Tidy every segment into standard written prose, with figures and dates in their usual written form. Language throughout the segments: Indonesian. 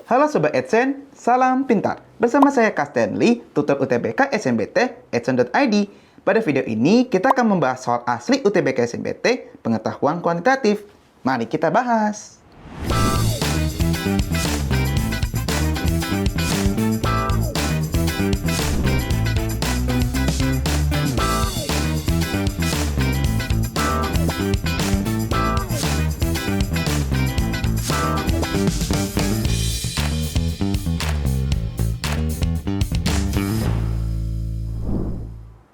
Halo Sobat Adsense, salam pintar. Bersama saya Kak Stanley, tutor UTBK SNBT Adsense.id. Pada video ini, kita akan membahas soal asli UTBK SNBT, pengetahuan kuantitatif. Mari kita bahas.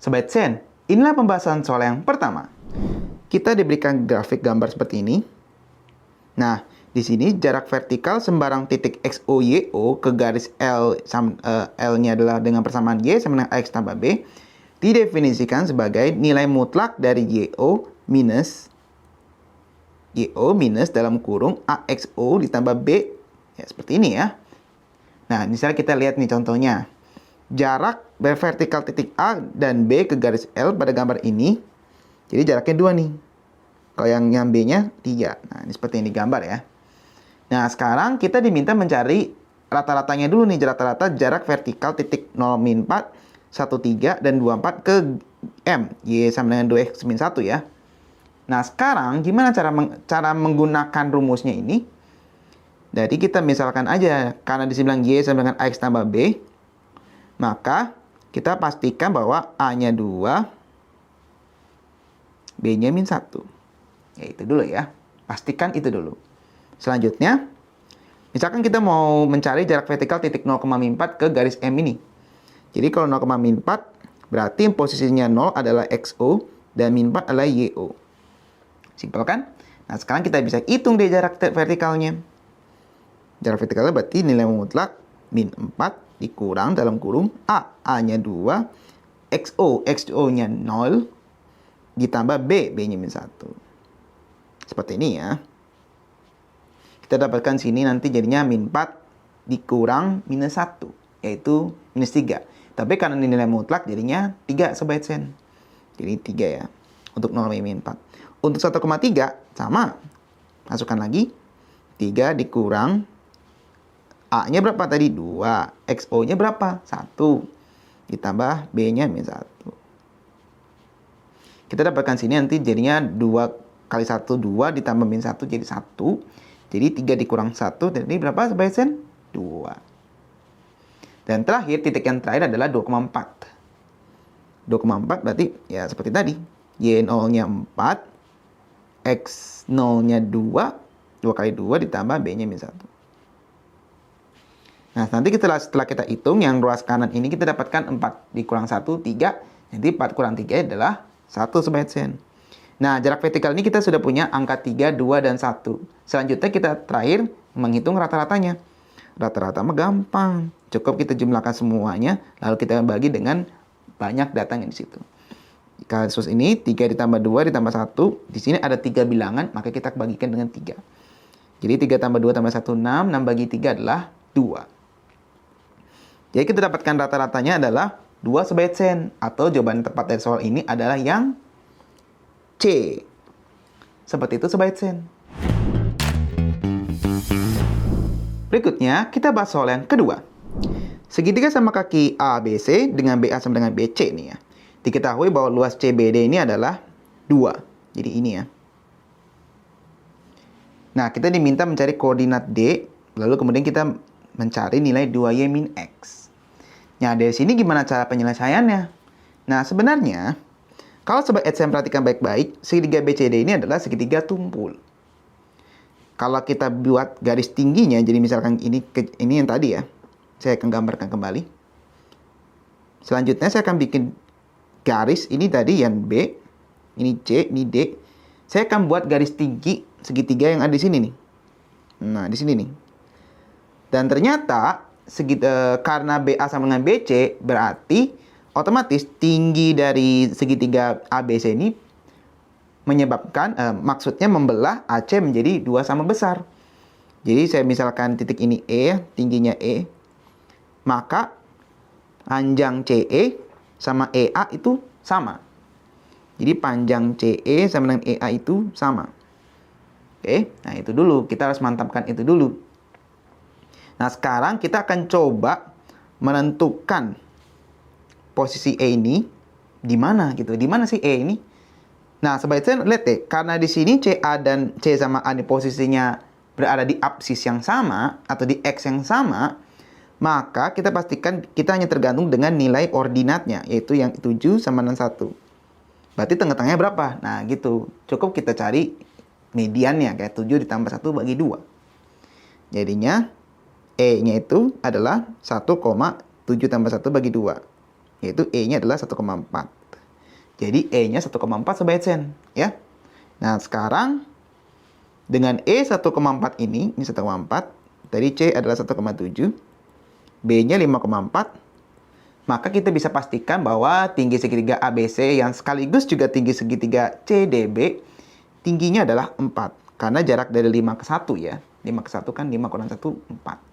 Sobat Adsense, inilah pembahasan soal yang pertama. Kita diberikan grafik gambar seperti ini. Nah, di sini jarak vertikal sembarang titik X, O, Y, O ke garis L, L-nya adalah dengan persamaan Y sama dengan AX tambah B, didefinisikan sebagai nilai mutlak dari YO minus dalam kurung AXO ditambah B. Ya, seperti ini ya. Nah, misalnya kita lihat nih contohnya. Jarak vertikal titik A dan B ke garis L pada gambar ini, jadi jaraknya 2 nih. Kalau yang B-nya 3. Nah, ini seperti yang digambar ya. Nah, sekarang kita diminta mencari rata-ratanya dulu nih, rata-rata jarak vertikal titik 0, min 4, 1, 3, dan 2, 4 ke M. Y sama dengan 2X min 1 ya. Nah, sekarang gimana cara menggunakan rumusnya ini? Jadi kita misalkan aja, karena di sini bilang Y sama dengan AX tambah B, maka kita pastikan bahwa A-nya 2, B-nya min 1. Ya, itu dulu ya. Pastikan itu dulu. Selanjutnya, misalkan kita mau mencari jarak vertikal titik 0, min 4 ke garis M ini. Jadi kalau 0, min 4, berarti posisinya 0 adalah XO dan min 4 adalah YO. Simpel kan? Nah, sekarang kita bisa hitung deh jarak vertikalnya. Jarak vertikalnya berarti nilai mutlak min 4 dikurang dalam kurung A-nya 2, XO-nya 0, ditambah B-nya min 1. Seperti ini ya. Kita dapatkan sini nanti jadinya min 4 dikurang minus 1, yaitu minus 3. Tapi karena ini nilai mutlak jadinya 3 Sobat Adsense. Jadi 3 ya, untuk 0 min 4. Untuk 1,3 sama, masukkan lagi, 3 dikurang A-nya berapa tadi? 2. XO-nya berapa? 1. Ditambah B-nya min 1. Kita dapatkan sini nanti jadinya 2 kali 1, 2. Ditambah min 1 jadi 1. Jadi 3 dikurang 1. Jadi berapa Sobat Adsense? 2. Dan terakhir, titik yang terakhir adalah 2,4. 2,4 berarti ya seperti tadi. Y0-nya 4. X0-nya 2. 2 kali 2 ditambah B-nya min 1. Nah, nanti setelah kita hitung, yang ruas kanan ini kita dapatkan 4 dikurang 1, 3. Jadi 4 kurang 3 adalah 1 Sobat Adsense. Nah, jarak vertikal ini kita sudah punya angka 3, 2, dan 1. Selanjutnya kita terakhir menghitung rata-ratanya. Rata-rata mah gampang. Cukup kita jumlahkan semuanya, lalu kita bagi dengan banyak datang yang di situ. Kasus ini 3 ditambah 2 ditambah 1. Di sini ada 3 bilangan, maka kita bagikan dengan 3. Jadi 3 tambah 2 tambah 1, 6. 6 bagi 3 adalah 2. Jadi kita dapatkan rata-ratanya adalah 2 Sobat Adsense. Atau jawaban tepat dari soal ini adalah yang C. Seperti itu Sobat Adsense. Berikutnya kita bahas soal yang kedua. Segitiga sama kaki ABC dengan BA sama dengan BC nih ya. Diketahui bahwa luas CBD ini adalah 2. Jadi ini ya. Nah, kita diminta mencari koordinat D. Lalu kemudian kita mencari nilai 2Y min X. Nah, dari sini gimana cara penyelesaiannya? Nah, sebenarnya, kalau Sobat Adsense perhatikan baik-baik, segitiga BCD ini adalah segitiga tumpul. Kalau kita buat garis tingginya, jadi misalkan ini yang tadi ya, saya akan gambarkan kembali. Selanjutnya saya akan bikin garis, ini tadi yang B, ini C, ini D. Saya akan buat garis tinggi segitiga yang ada di sini nih. Nah, di sini nih. Dan ternyata karena BA sama dengan BC, berarti otomatis tinggi dari segitiga ABC ini menyebabkan, maksudnya membelah AC menjadi 2 sama besar. Jadi saya misalkan titik ini E, tingginya E, maka panjang CE sama EA itu sama. Jadi panjang CE sama dengan EA itu sama. Oke, nah itu dulu. Kita harus mantapkan itu dulu. Nah, sekarang kita akan coba menentukan posisi E ini di mana gitu. Di mana sih E ini? Nah, Sobat Sen, lihat deh, karena di sini CA dan C sama A ini posisinya berada di absis yang sama atau di X yang sama, maka kita pastikan kita hanya tergantung dengan nilai ordinatnya, yaitu yang 7 sama dengan 1. Berarti tengah-tengahnya berapa? Nah, gitu. Cukup kita cari mediannya, kayak 7 ditambah 1 bagi 2. Jadinya, E-nya itu adalah 1,7 tambah 1 bagi 2. Yaitu E-nya adalah 1,4. Jadi E-nya 1,4 Sobat Sen, ya. Nah, sekarang dengan E 1,4 ini 1,4, tadi C adalah 1,7, B-nya 5,4, maka kita bisa pastikan bahwa tinggi segitiga ABC yang sekaligus juga tinggi segitiga CDB, tingginya adalah 4. Karena jarak dari 5 ke 1 ya. 5 ke 1 kan 5 kurang 1, 4.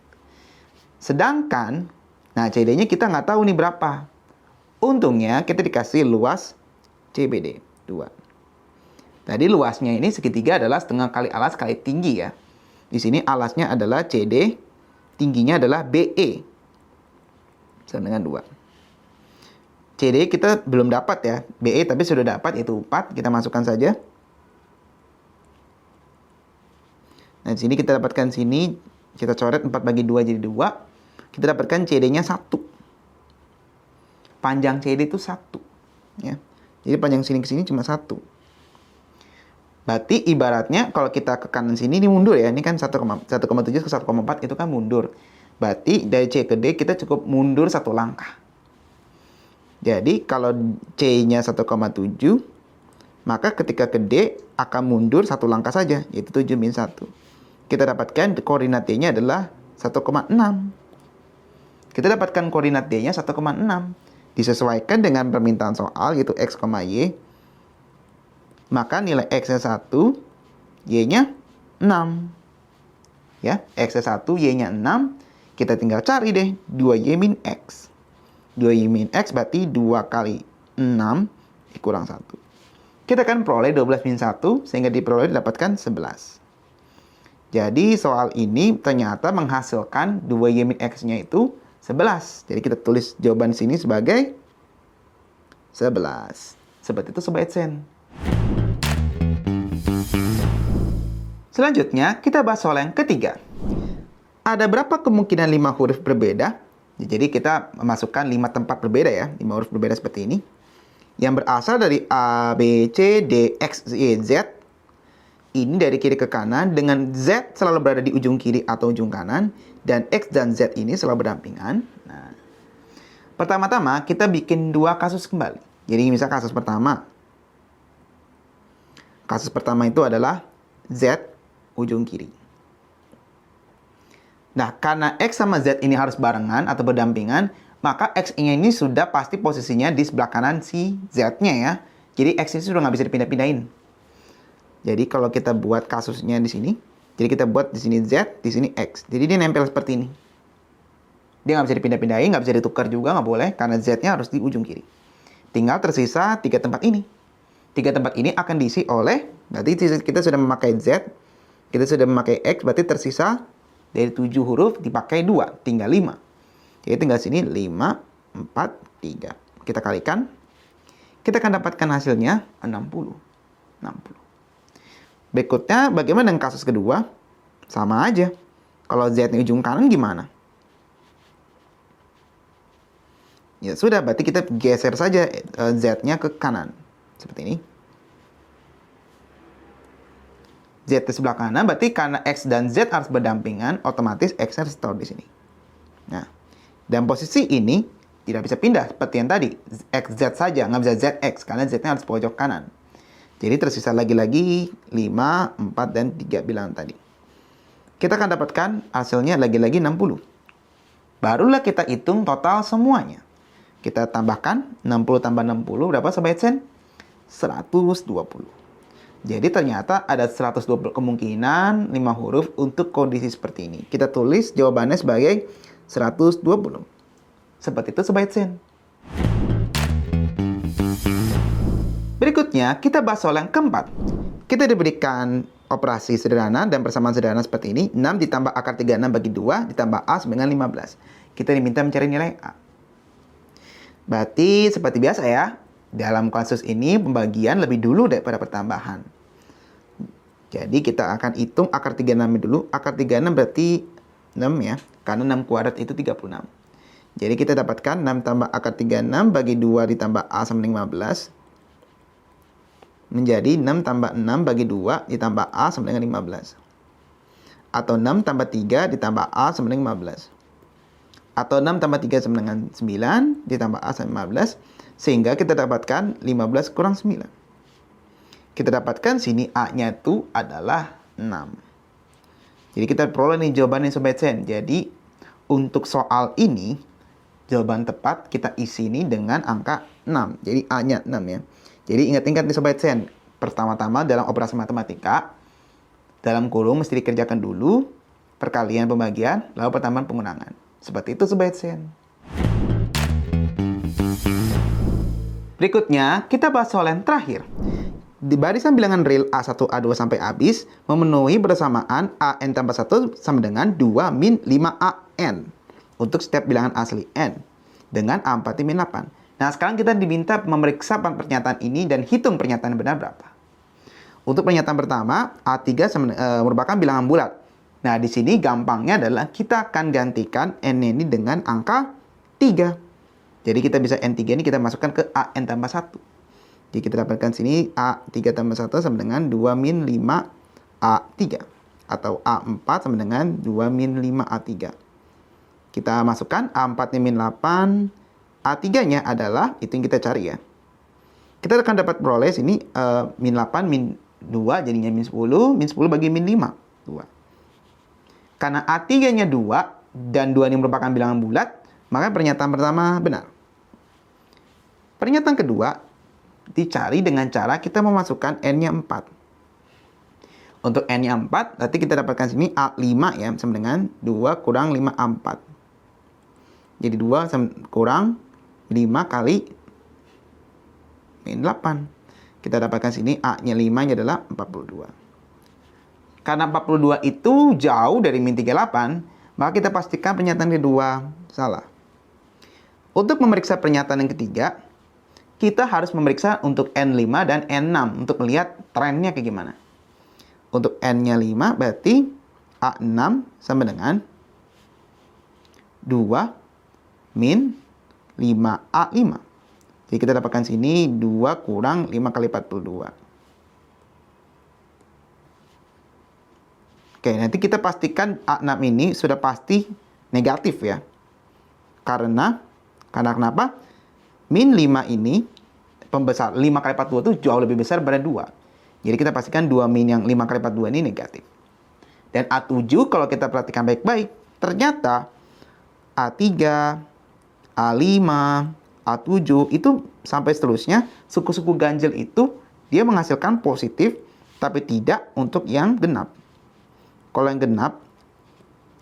Sedangkan, nah CD-nya kita nggak tahu nih berapa. Untungnya kita dikasih luas CBD 2. Tadi luasnya ini segitiga adalah setengah kali alas kali tinggi ya. Di sini alasnya adalah CD, tingginya adalah BE. Sama dengan 2. CD kita belum dapat ya. BE tapi sudah dapat, yaitu 4. Kita masukkan saja. Nah, di sini kita dapatkan sini, kita coret 4 bagi 2 jadi 2. Kita dapatkan CD-nya 1. Panjang CD itu 1. Ya. Jadi panjang sini ke sini cuma 1. Berarti ibaratnya kalau kita ke kanan sini ini mundur ya. Ini kan 1,7 ke 1,4 itu kan mundur. Berarti dari C ke D kita cukup mundur 1 langkah. Jadi kalau C-nya 1,7, maka ketika ke D akan mundur 1 langkah saja, yaitu 7 min 1. Kita dapatkan koordinat D-nya adalah 1,6. Kita dapatkan koordinat D-nya 1,6. Disesuaikan dengan permintaan soal, yaitu X, Y. Maka nilai X-nya 1, Y-nya 6. Ya, X-nya 1, Y-nya 6. Kita tinggal cari deh 2Y min X. 2Y min X berarti 2 kali 6 dikurang 1. Kita akan peroleh 12 min 1, sehingga diperoleh didapatkan 11. Jadi soal ini ternyata menghasilkan 2Y min X-nya itu 11. Jadi kita tulis jawaban sini sebagai 11. Seperti itu Sobat Sen. Selanjutnya kita bahas soal yang ketiga. Ada berapa kemungkinan 5 huruf berbeda? Jadi kita memasukkan 5 tempat berbeda ya. 5 huruf berbeda seperti ini. Yang berasal dari A, B, C, D, X, Y, Z. Ini dari kiri ke kanan dengan Z selalu berada di ujung kiri atau ujung kanan. Dan X dan Z ini selalu berdampingan. Nah, pertama-tama kita bikin 2 kasus kembali. Jadi misal kasus pertama. Kasus pertama itu adalah Z ujung kiri. Nah, karena X sama Z ini harus barengan atau berdampingan, maka X-nya ini sudah pasti posisinya di sebelah kanan si Z-nya ya. Jadi X ini sudah nggak bisa dipindah-pindahin. Jadi kalau kita buat kasusnya di sini, jadi kita buat di sini Z, di sini X. Jadi dia nempel seperti ini. Dia nggak bisa dipindah-pindahin, nggak bisa ditukar juga, nggak boleh, karena Z-nya harus di ujung kiri. Tinggal tersisa 3 tempat ini. 3 tempat ini akan diisi oleh, berarti kita sudah memakai Z, kita sudah memakai X, berarti tersisa dari 7 huruf dipakai 2, tinggal 5. Jadi tinggal sini 5, 4, 3. Kita kalikan. Kita akan dapatkan hasilnya 60. Berikutnya, bagaimana dengan kasus kedua? Sama aja. Kalau Z-nya ujung kanan gimana? Ya sudah, berarti kita geser saja Z-nya ke kanan. Seperti ini. Z di sebelah kanan, berarti karena X dan Z harus berdampingan, otomatis X harus taruh di sini. Nah, dan posisi ini tidak bisa pindah seperti yang tadi. XZ saja, nggak bisa ZX, karena Z-nya harus pojok kanan. Jadi tersisa lagi-lagi 5, 4, dan 3 bilangan tadi. Kita akan dapatkan hasilnya lagi-lagi 60. Barulah kita hitung total semuanya. Kita tambahkan 60 tambah 60, berapa Sobat Sen? 120. Jadi ternyata ada 120 kemungkinan 5 huruf untuk kondisi seperti ini. Kita tulis jawabannya sebagai 120. Seperti itu Sobat Sen. Berikutnya kita bahas soal yang keempat. Kita diberikan operasi sederhana dan persamaan sederhana seperti ini. 6 ditambah akar 36 bagi 2 ditambah A sama dengan 15. Kita diminta mencari nilai A. Berarti seperti biasa ya, dalam kasus ini pembagian lebih dulu daripada pertambahan. Jadi kita akan hitung akar 36 dulu. Akar 36 berarti 6 ya, karena 6 kuadrat itu 36. Jadi kita dapatkan 6 tambah akar 36 bagi 2 ditambah A sama dengan 15. Menjadi 6 tambah 6 bagi 2 ditambah A sama dengan 15. Atau 6 tambah 3 ditambah A sama dengan 15. Atau 6 tambah 3 sama dengan 9 ditambah A sama 15. Sehingga kita dapatkan 15 kurang 9. Kita dapatkan sini A-nya itu adalah 6. Jadi kita peroleh nih jawabannya Sobat Sen. Jadi untuk soal ini, jawaban tepat kita isi ini dengan angka 6. Jadi A-nya 6 ya. Jadi ingat-ingat nih Sobat Sen. Pertama-tama dalam operasi matematika, dalam kurung mesti dikerjakan dulu perkalian pembagian, lalu pertambahan pengurangan. Seperti itu Sobat Sen. Berikutnya, kita bahas soal yang terakhir. Di barisan bilangan real A1, A2 sampai habis, memenuhi bersamaan AN tambah 1 sama dengan 2 min 5AN. Untuk setiap bilangan asli N. Dengan A4 min 8. Nah, sekarang kita diminta memeriksa pernyataan ini dan hitung pernyataan yang benar berapa. Untuk pernyataan pertama, A3 merupakan bilangan bulat. Nah, di sini gampangnya adalah kita akan gantikan N ini dengan angka 3. Jadi kita bisa N3 ini kita masukkan ke AN tambah 1. Jadi kita dapatkan sini A3 tambah 1 sama dengan 2 min 5 A3. Atau A4 sama dengan 2 min 5 A3. Kita masukkan A4 min 8. A3-nya adalah, itu yang kita cari ya. Kita akan dapat peroleh sini min 8 min 2 jadinya min 10. Min 10 bagi min 5. 2. Karena A3-nya 2 dan 2 ini merupakan bilangan bulat, maka pernyataan pertama benar. Pernyataan kedua dicari dengan cara kita memasukkan N-nya 4. Untuk N-nya 4, nanti kita dapatkan sini A5 ya, sama dengan 2 kurang 5 A4. Jadi 2 kurang 5 kali min 8. Kita dapatkan sini A-nya 5-nya adalah 42. Karena 42 itu jauh dari min 38, maka kita pastikan pernyataan kedua salah. Untuk memeriksa pernyataan yang ketiga, kita harus memeriksa untuk N5 dan N6 untuk melihat trennya kayak gimana. Untuk N-nya 5 berarti A6 sama dengan 2 min 5A5. Jadi kita dapatkan sini 2 kurang 5 kali 42. Oke, nanti kita pastikan A6 ini sudah pasti negatif ya. Karena kenapa? Min 5 ini pembesar 5 kali 42 itu jauh lebih besar daripada 2. Jadi kita pastikan 2 min yang 5 kali 42 ini negatif. Dan A7 kalau kita perhatikan baik-baik, ternyata A3, A5, A7 itu sampai seterusnya suku-suku ganjil itu dia menghasilkan positif tapi tidak untuk yang genap. Kalau yang genap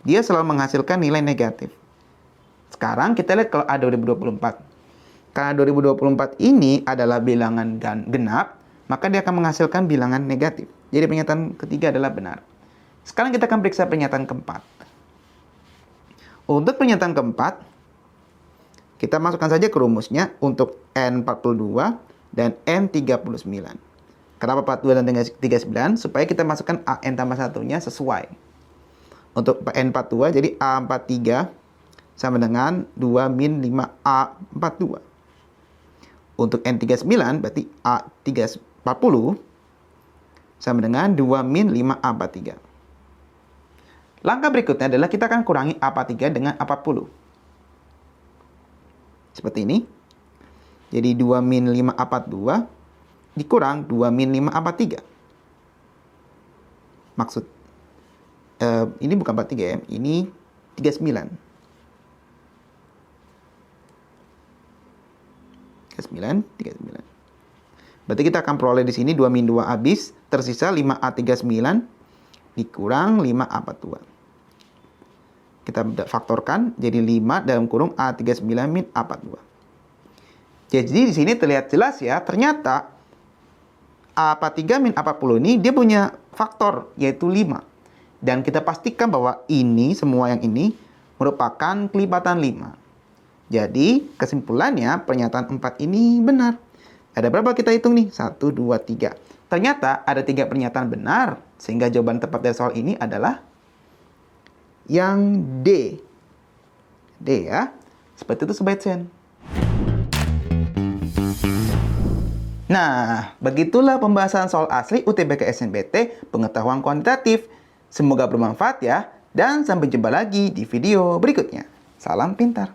dia selalu menghasilkan nilai negatif. Sekarang kita lihat kalau A2024. Karena 2024 ini adalah bilangan genap, maka dia akan menghasilkan bilangan negatif. Jadi pernyataan ketiga adalah benar. Sekarang kita akan periksa pernyataan keempat. Untuk pernyataan keempat, kita masukkan saja ke rumusnya untuk N42 dan N39. Kenapa 42 dan 39? Supaya kita masukkan AN tambah 1-nya sesuai. Untuk N42, jadi A43 sama dengan 2 min 5A42. Untuk N39 berarti A40 sama dengan 2 min 5A43. Langkah berikutnya adalah kita akan kurangi A43 dengan A40. Seperti ini. Jadi 2 min 5A42 dikurang 2 min 5A43. Maksud, ini bukan 43 ya, ini 39. 39. Berarti kita akan peroleh di sini 2 min 2 habis, tersisa 5A39 dikurang 5A42. Kita faktorkan jadi 5 dalam kurung A39 min A42. Jadi di sini terlihat jelas ya, ternyata A43 min A40 ini dia punya faktor, yaitu 5. Dan kita pastikan bahwa ini, semua yang ini, merupakan kelipatan 5. Jadi, kesimpulannya pernyataan 4 ini benar. Ada berapa kita hitung nih? 1, 2, 3. Ternyata ada 3 pernyataan benar, sehingga jawaban tepat dari soal ini adalah yang D. D ya. Seperti itu Sobat Sen. Nah, begitulah pembahasan soal asli UTBK SNBT pengetahuan kuantitatif. Semoga bermanfaat ya, dan sampai jumpa lagi di video berikutnya. Salam pintar.